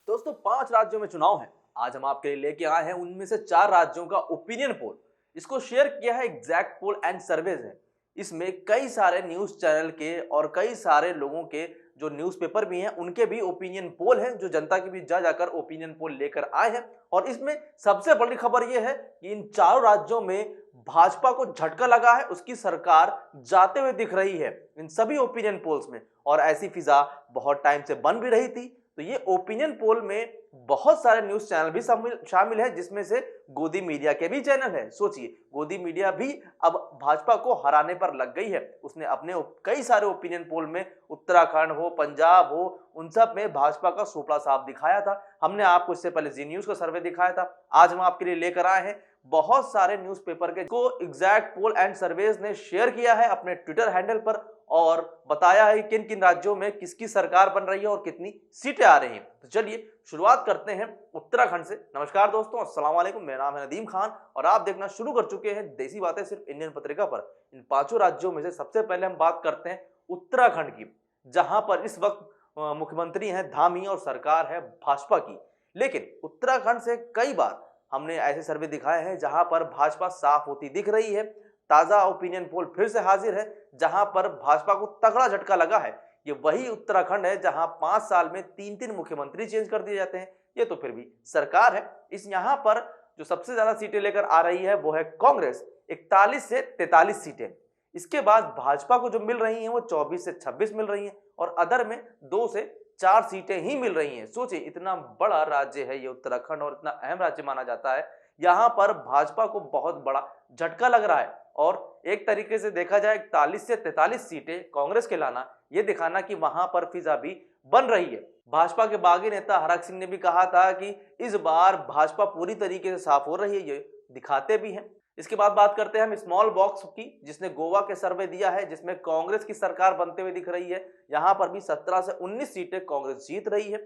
दोस्तों 5 राज्यों में चुनाव है। आज हम आपके लिए लेके आए हैं उनमें से 4 राज्यों का ओपिनियन पोल। इसको शेयर किया है एग्जैक्ट पोल एंड सर्वेज ने। इसमें कई सारे न्यूज चैनल के और कई सारे लोगों के जो न्यूज़पेपर भी हैं उनके भी ओपिनियन पोल हैं, जो जनता के बीच जा जाकर ओपिनियन पोल लेकर आए हैं। और इसमें सबसे बड़ी खबर यह है कि इन 4 राज्यों में भाजपा को झटका लगा है, उसकी सरकार जाते हुए दिख रही है इन सभी ओपिनियन पोल्स में। और ऐसी फिजा बहुत टाइम से बन भी रही थी। तो ये ओपिनियन पोल में बहुत सारे न्यूज चैनल भी शामिल है, जिसमें से गोदी मीडिया के भी चैनल है। सोचिए, गोदी मीडिया भी अब भाजपा को हराने पर लग गई है। उसने अपने कई सारे ओपिनियन पोल में उत्तराखंड हो, पंजाब हो, उन सब में भाजपा का सुपड़ा साफ दिखाया था। हमने आपको इससे पहले जी न्यूज का सर्वे दिखाया था। आज हम आपके लिए लेकर आए हैं बहुत सारे न्यूज़पेपर के को एग्जैक्ट पोल एंड सर्वेज ने शेयर किया है अपने ट्विटर हैंडल पर और बताया है किन किन राज्यों में किसकी सरकार बन रही है और कितनी सीटें आ रही हैं। तो चलिए शुरुआत करते हैं उत्तराखंड से। नमस्कार दोस्तों, अस्सलाम वालेकुम। मेरा नाम है नदीम खान और आप देखना शुरू कर चुके हैं देसी बातें सिर्फ इंडियन पत्रिका पर। इन 5 राज्यों में से सबसे पहले हम बात करते हैं उत्तराखंड की, जहां पर इस वक्त मुख्यमंत्री हैं धामी और सरकार है भाजपा की। लेकिन उत्तराखंड से कई बार हमने ऐसे सर्वे दिखाए हैं जहां पर भाजपा साफ होती दिख रही है। ताजा ओपिनियन पोल फिर से हाजिर है जहां पर भाजपा को तगड़ा झटका लगा है। ये वही उत्तराखंड है जहां 5 साल में 3-3 मुख्यमंत्री चेंज कर दिए जाते हैं। ये तो फिर भी सरकार है। इस यहां पर जो सबसे ज्यादा सीटें लेकर आ रही है वो है कांग्रेस, 41 से 43 सीटें। इसके बाद भाजपा को जो मिल रही हैं वो 24 से 26 मिल रही हैं और अदर में 2 से 4 सीटें ही मिल रही हैं। सोचिए, इतना बड़ा राज्य है ये उत्तराखंड और इतना अहम राज्य माना जाता है। यहाँ पर भाजपा को बहुत बड़ा झटका लग रहा है और एक तरीके से देखा जाए 41 से 43 सीटें कांग्रेस के लाना, ये दिखाना कि वहां पर फिजा भी बन रही है। भाजपा के बागी नेता हरक सिंह ने भी कहा था कि इस बार भाजपा पूरी तरीके से साफ हो रही है, ये दिखाते भी हैं। इसके बाद बात करते हैं हम स्मॉल बॉक्स की, जिसने गोवा के सर्वे दिया है, जिसमें कांग्रेस की सरकार बनते हुए दिख रही है। यहां पर भी 17 से 19 सीटें कांग्रेस जीत रही है।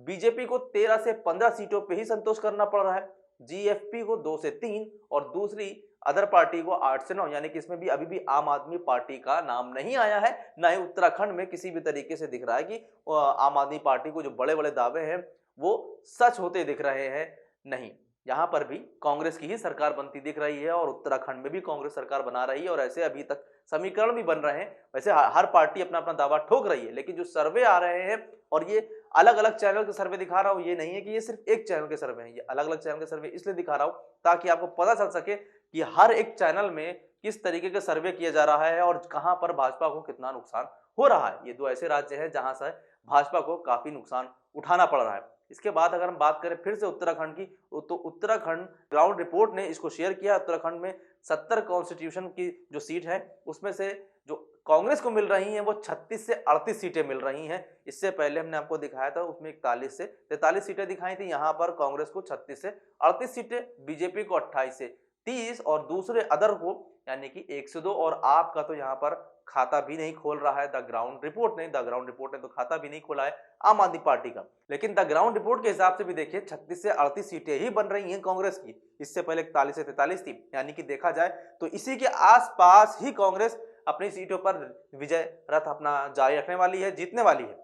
बीजेपी को 13 से 15 सीटों पे ही संतोष करना पड़ रहा है। जीएफपी को 2 से 3 और दूसरी अदर पार्टी को 8 से 9, यानी कि इसमें भी अभी भी आम आदमी पार्टी का नाम नहीं आया है। ना ही उत्तराखंड में किसी भी तरीके से दिख रहा है कि आम आदमी पार्टी को जो बड़े बड़े दावे हैं वो सच होते दिख रहे हैं। नहीं, यहाँ पर भी कांग्रेस की ही सरकार बनती दिख रही है और उत्तराखंड में भी कांग्रेस सरकार बना रही है और ऐसे अभी तक समीकरण भी बन रहे हैं। वैसे हर पार्टी अपना अपना दावा ठोक रही है, लेकिन जो सर्वे आ रहे हैं और ये अलग अलग चैनल के सर्वे दिखा रहा हूँ, ये नहीं है कि ये सिर्फ एक चैनल के सर्वे हैं। ये अलग अलग चैनल के सर्वे इसलिए दिखा रहा हूँ ताकि आपको पता चल सके कि हर एक चैनल में किस तरीके का सर्वे किया जा रहा है और कहां पर भाजपा को कितना नुकसान हो रहा है। ये 2 ऐसे राज्य हैं जहां से भाजपा को काफी नुकसान उठाना पड़ रहा है। इसके बाद अगर हम बात करें फिर से उत्तराखंड की, तो उत्तराखंड ग्राउंड रिपोर्ट ने इसको शेयर किया। उत्तराखंड में 70 कॉन्स्टिट्यूशन की जो सीट है उसमें से जो कांग्रेस को मिल रही हैं वो 36 से 38 सीटें मिल रही हैं। इससे पहले हमने आपको दिखाया था उसमें 41 से 43 सीटें दिखाई थी। यहाँ पर कांग्रेस को 36 से 38 सीटें, बीजेपी को 28 से 30 और दूसरे अदर को यानी कि 1 से 2। और आपका तो यहाँ पर खाता भी नहीं खोल रहा है द ग्राउंड रिपोर्ट ने तो खाता भी नहीं खोला है आम आदमी पार्टी का। लेकिन द ग्राउंड रिपोर्ट के हिसाब से भी देखिए 36 से 38 सीटें ही बन रही हैं कांग्रेस की। इससे पहले 41 से 43 थी, यानी कि देखा जाए तो इसी के आसपास ही कांग्रेस अपनी सीटों पर विजय रथ अपना जारी रखने वाली है, जीतने वाली है।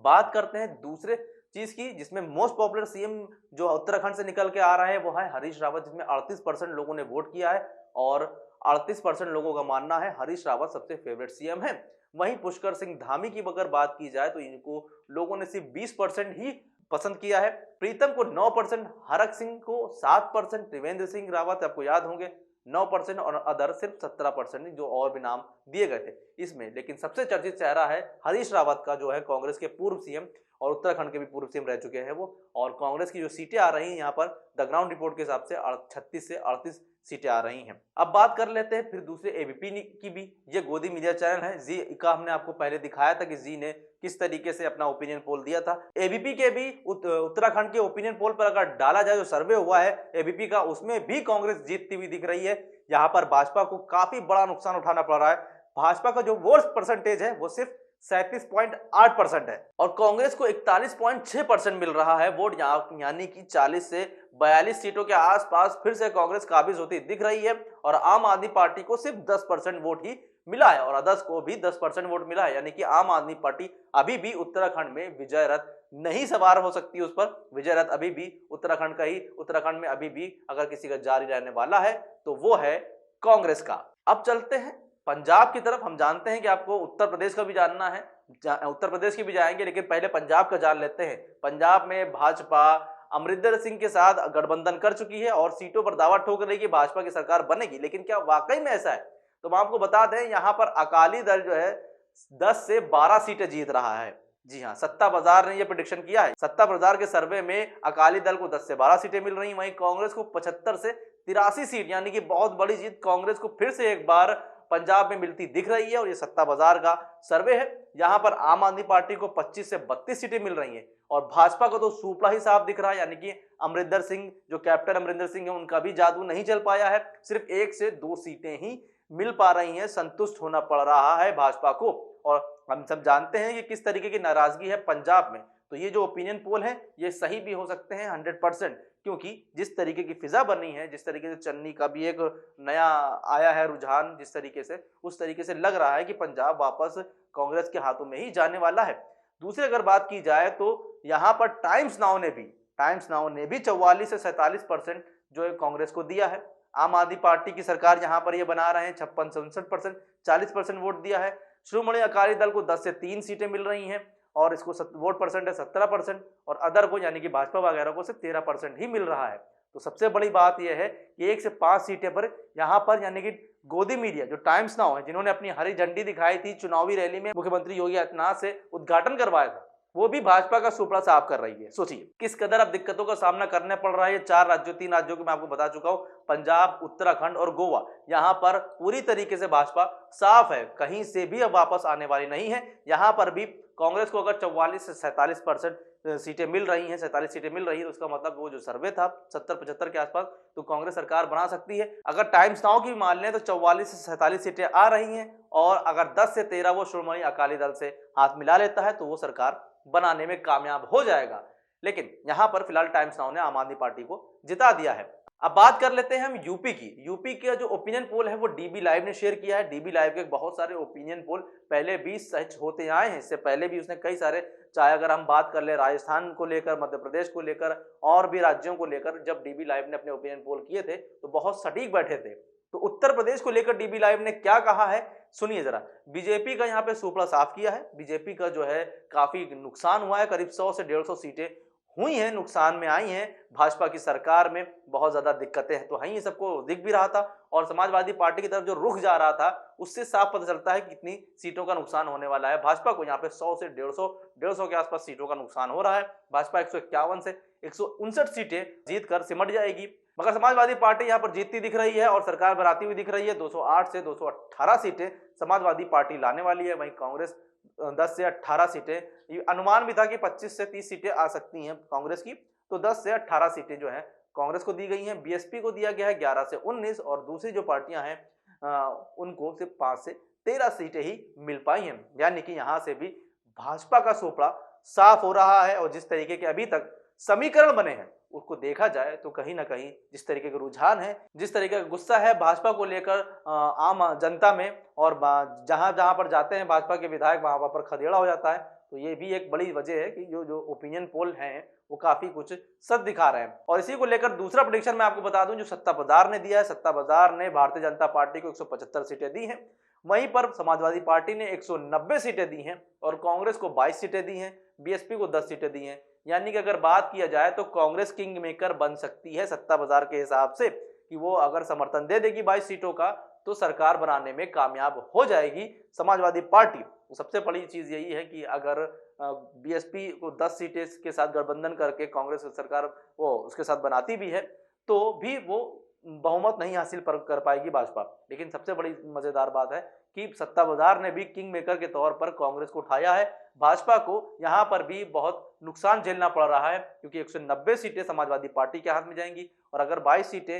बात करते हैं दूसरे चीज की, जिसमें मोस्ट पॉपुलर सीएम जो उत्तराखंड से निकल के आ रहा है वो है हरीश रावत, जिसमें 38% लोगों ने वोट किया है और 38% लोगों का मानना है हरीश रावत सबसे फेवरेट सीएम है। वहीं पुष्कर सिंह धामी की अगर बात की जाए तो इनको लोगों ने सिर्फ 20% ही पसंद किया है। प्रीतम को 9%, हरक सिंह को 7%, त्रिवेंद्र सिंह रावत आपको याद होंगे 9% और अदर सिर्फ 17% जो और भी नाम दिए गए थे इसमें। लेकिन सबसे चर्चित चेहरा है हरीश रावत का, जो है कांग्रेस के पूर्व सीएम और उत्तराखंड के भी पूर्व सीएम रह चुके हैं वो। और कांग्रेस की जो सीटें आ रही हैं यहाँ पर द ग्राउंड रिपोर्ट के हिसाब से 36 से 38 सीटें आ रही हैं। अब बात कर लेते हैं फिर दूसरे एबीपी की भी। ये गोदी मीडिया चैनल है जी का, हमने आपको पहले दिखाया था कि जी ने किस तरीके से अपना ओपिनियन पोल दिया था। एबीपी के भी उत्तराखंड के ओपिनियन पोल पर अगर डाला जाए जो सर्वे हुआ है एबीपी का, उसमें भी कांग्रेस जीतती हुई दिख रही है। यहाँ पर भाजपा को काफी बड़ा नुकसान उठाना पड़ रहा है। भाजपा का जो वोट परसेंटेज है वो सिर्फ 37.8% है और कांग्रेस को 41.6% मिल रहा है वोट, यानी कि 40 से 42 सीटों के आसपास फिर से कांग्रेस काबिज होती दिख रही है और आम आदमी पार्टी को सिर्फ 10% वोट ही मिला है और अदर्स को भी 10% वोट मिला है, यानी कि आम आदमी पार्टी अभी भी उत्तराखंड में विजय रथ नहीं सवार हो सकती, उस पर विजय रथ अभी भी उत्तराखंड में अभी भी अगर किसी का जारी रहने वाला है तो वो है कांग्रेस का। अब चलते हैं पंजाब की तरफ। हम जानते हैं कि आपको उत्तर प्रदेश का भी जानना है, उत्तर प्रदेश की भी जाएंगे, लेकिन पहले पंजाब का जान लेते हैं। पंजाब में भाजपा अमरिंदर सिंह के साथ गठबंधन कर चुकी है और सीटों पर दावा ठोक रही है कि भाजपा की सरकार बनेगी, लेकिन क्या वाकई में ऐसा है? तो हम आपको बता दें, यहां पर अकाली दल जो है 10 से 12 सीटें जीत रहा है। जी हां, सत्ता बाजार ने यह प्रेडिक्शन किया है। सत्ता बाजार के सर्वे में अकाली दल को 10 से 12 सीटें मिल रही, वहीं कांग्रेस को 75 से 83 सीट, यानी कि बहुत बड़ी जीत कांग्रेस को फिर से एक बार पंजाब में मिलती दिख रही है और ये सत्ता बाजार का सर्वे है। यहां पर आम आदमी पार्टी को 25 से 32 सीटें मिल रही हैं और भाजपा को तो सुपड़ा ही साफ दिख रहा है, यानी कि अमरिंदर सिंह, जो कैप्टन अमरिंदर सिंह है, उनका भी जादू नहीं चल पाया है। सिर्फ 1 से 2 सीटें ही मिल पा रही हैं, संतुष्ट होना पड़ रहा है भाजपा को। और हम सब जानते हैं कि किस तरीके की नाराजगी है पंजाब में, तो ये जो ओपिनियन पोल है ये सही भी हो सकते हैं 100%, क्योंकि जिस तरीके की फिजा बनी है, जिस तरीके से चन्नी का भी एक नया आया है रुझान, जिस तरीके से, उस तरीके से लग रहा है कि पंजाब वापस कांग्रेस के हाथों में ही जाने वाला है। दूसरी अगर बात की जाए तो यहाँ पर टाइम्स नाउ ने भी 44 से 47% जो है कांग्रेस को दिया है। आम आदमी पार्टी की सरकार यहाँ पर ये बना रहे हैं 56 से 59%, 40% वोट दिया है। श्रोमणी अकाली दल को 10 से 3 सीटें मिल रही हैं और इसको वोट परसेंट है 17%, और अदर को यानी कि भाजपा वगैरह को सिर्फ 13% ही मिल रहा है। तो सबसे बड़ी बात यह है कि 1 से 5 सीटें पर यहाँ पर, यानी कि गोदी मीडिया जो टाइम्स नाउ है, जिन्होंने अपनी हरी झंडी दिखाई थी चुनावी रैली में, मुख्यमंत्री योगी आदित्यनाथ से उद्घाटन करवाया था, वो भी भाजपा का सुपड़ा साफ कर रही है। सोचिए किस कदर अब दिक्कतों का सामना करना पड़ रहा है। 3 राज्यों की मैं आपको बता चुका हूं, पंजाब, उत्तराखंड और गोवा। यहां पर पूरी तरीके से भाजपा साफ है, कहीं से भी अब वापस आने वाली नहीं है। यहां पर भी कांग्रेस को अगर 44 से 47% सीटें मिल रही हैं, 47 सीटें मिल रही है, तो उसका मतलब वो जो सर्वे था 70-75 के आसपास, तो कांग्रेस सरकार बना सकती है। अगर टाइम्स नाउ की मान लें तो 44 से 47 सीटें आ रही हैं और अगर 10 से 13 वो श्रोमणी अकाली दल से हाथ मिला लेता है तो वो सरकार बनाने में कामयाब हो जाएगा। लेकिन यहां पर फिलहाल टाइम्स नाउ ने आम आदमी पार्टी को जिता दिया है। अब बात कर लेते हैं हम यूपी की। यूपी का जो ओपिनियन पोल है वो डीबी लाइव ने शेयर किया है। डीबी लाइव के बहुत सारे ओपिनियन पोल पहले भी सच होते आए हैं, इससे पहले भी उसने कई सारे, चाहे अगर हम बात कर ले राजस्थान को लेकर, मध्य प्रदेश को लेकर और भी राज्यों को लेकर, जब डीबी लाइव ने अपने ओपिनियन पोल किए थे तो बहुत सटीक बैठे थे। तो उत्तर प्रदेश को लेकर डीबी लाइव ने क्या कहा है सुनिए जरा। बीजेपी का यहाँ पे सुपड़ा साफ किया है। बीजेपी का जो है काफी नुकसान हुआ है, करीब 100 से 150 सीटें हुई हैं, नुकसान में आई हैं। भाजपा की सरकार में बहुत ज्यादा दिक्कतें हैं, तो हैं, ये सबको दिख भी रहा था। और समाजवादी पार्टी की तरफ जो रुख जा रहा था उससे साफ पता चलता है कि कितनी सीटों का नुकसान होने वाला है। भाजपा को यहाँ पे 100 से 150 के आसपास सीटों का नुकसान हो रहा है। भाजपा 151 से 159 सीटें जीत कर सिमट जाएगी, मगर समाजवादी पार्टी यहाँ पर जीतती दिख रही है और सरकार बनाती हुई दिख रही है। 208 से 218 सीटें समाजवादी पार्टी लाने वाली है, वहीं कांग्रेस 10 से 18 सीटें, अनुमान भी था कि 25 से 30 सीटें आ सकती हैं कांग्रेस की, तो 10 से 18 सीटें जो है कांग्रेस को दी गई हैं। बीएसपी को दिया गया है 11 से 19 और दूसरी जो पार्टियां हैं उनको सिर्फ 5 से 13 सीटें ही मिल पाई हैं, यानी कि यहां से भी भाजपा का सोपड़ा साफ हो रहा है। और जिस तरीके के अभी तक समीकरण बने हैं उसको देखा जाए तो कहीं ना कहीं जिस तरीके का रुझान है, जिस तरीके का गुस्सा है भाजपा को लेकर आम जनता में, और जहां जहां पर जाते हैं भाजपा के विधायक वहां पर खदेड़ा हो जाता है, तो ये भी एक बड़ी वजह है कि जो ओपिनियन पोल हैं वो काफी कुछ सच दिखा रहे हैं। और इसी को लेकर दूसरा प्रेडिक्शन मैं आपको बता दूं जो सत्ता बाजार ने दिया है। सत्ता बाजार ने भारतीय जनता पार्टी को 175 सीटें दी हैं, वहीं पर समाजवादी पार्टी ने 190 सीटें दी हैं और कांग्रेस को 22 सीटें दी हैं, बीएसपी को 10 सीटें दी हैं। यानी कि अगर बात किया जाए तो कांग्रेस किंग मेकर बन सकती है सत्ता बाजार के हिसाब से, कि वो अगर समर्थन दे देगी 22 सीटों का तो सरकार बनाने में कामयाब हो जाएगी समाजवादी पार्टी। तो सबसे बड़ी चीज यही है कि अगर बीएसपी को 10 सीटें के साथ गठबंधन करके कांग्रेस सरकार वो उसके साथ बनाती भी है तो भी वो बहुमत नहीं हासिल कर पाएगी भाजपा। लेकिन सबसे बड़ी मजेदार बात है कि सत्ता बाजार ने भी किंग मेकर के तौर पर कांग्रेस को उठाया है। भाजपा को यहां पर भी बहुत नुकसान झेलना पड़ रहा है, क्योंकि 190 सीटें समाजवादी पार्टी के हाथ में जाएंगी और अगर 22 सीटें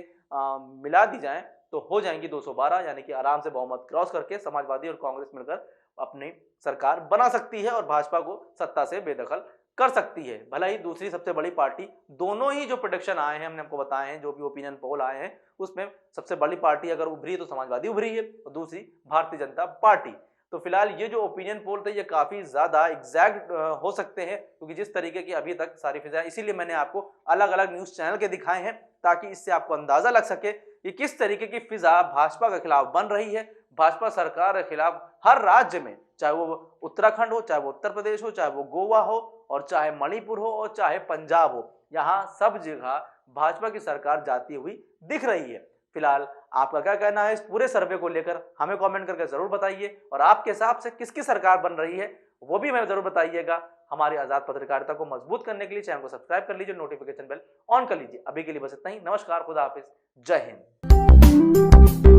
मिला दी जाएं तो हो जाएंगी 212, यानी कि आराम से बहुमत क्रॉस करके समाजवादी और कांग्रेस मिलकर अपनी सरकार बना सकती है और भाजपा को सत्ता से बेदखल कर सकती है। भला ही दूसरी सबसे बड़ी पार्टी, दोनों ही जो प्रेडिक्शन आए हैं हमने आपको बताए हैं, जो भी ओपिनियन पोल आए हैं, उसमें सबसे बड़ी पार्टी अगर उभरी तो समाजवादी उभरी है और दूसरी भारतीय जनता पार्टी। तो फिलहाल ये जो ओपिनियन पोल थे ये काफी ज्यादा एग्जैक्ट हो सकते हैं, क्योंकि जिस तरीके की अभी तक सारी फिजाएं, इसीलिए मैंने आपको अलग अलग न्यूज चैनल के दिखाए हैं ताकि इससे आपको अंदाजा लग सके कि किस तरीके की फिजा भाजपा के खिलाफ बन रही है। भाजपा सरकार के खिलाफ हर राज्य में, चाहे वो उत्तराखंड हो, चाहे वो उत्तर प्रदेश हो, चाहे वो गोवा हो, और चाहे मणिपुर हो, और चाहे पंजाब हो, यहाँ सब जगह भाजपा की सरकार जाती हुई दिख रही है। फिलहाल आपका क्या कहना है इस पूरे सर्वे को लेकर, हमें कमेंट करके जरूर बताइए, और आपके हिसाब से किसकी सरकार बन रही है वो भी हमें जरूर बताइएगा। हमारी आजाद पत्रकारिता को मजबूत करने के लिए चैनल को सब्सक्राइब कर लीजिए, नोटिफिकेशन बेल ऑन कर लीजिए। अभी के लिए बस इतना ही। नमस्कार, खुदा हाफिज, जय हिंद।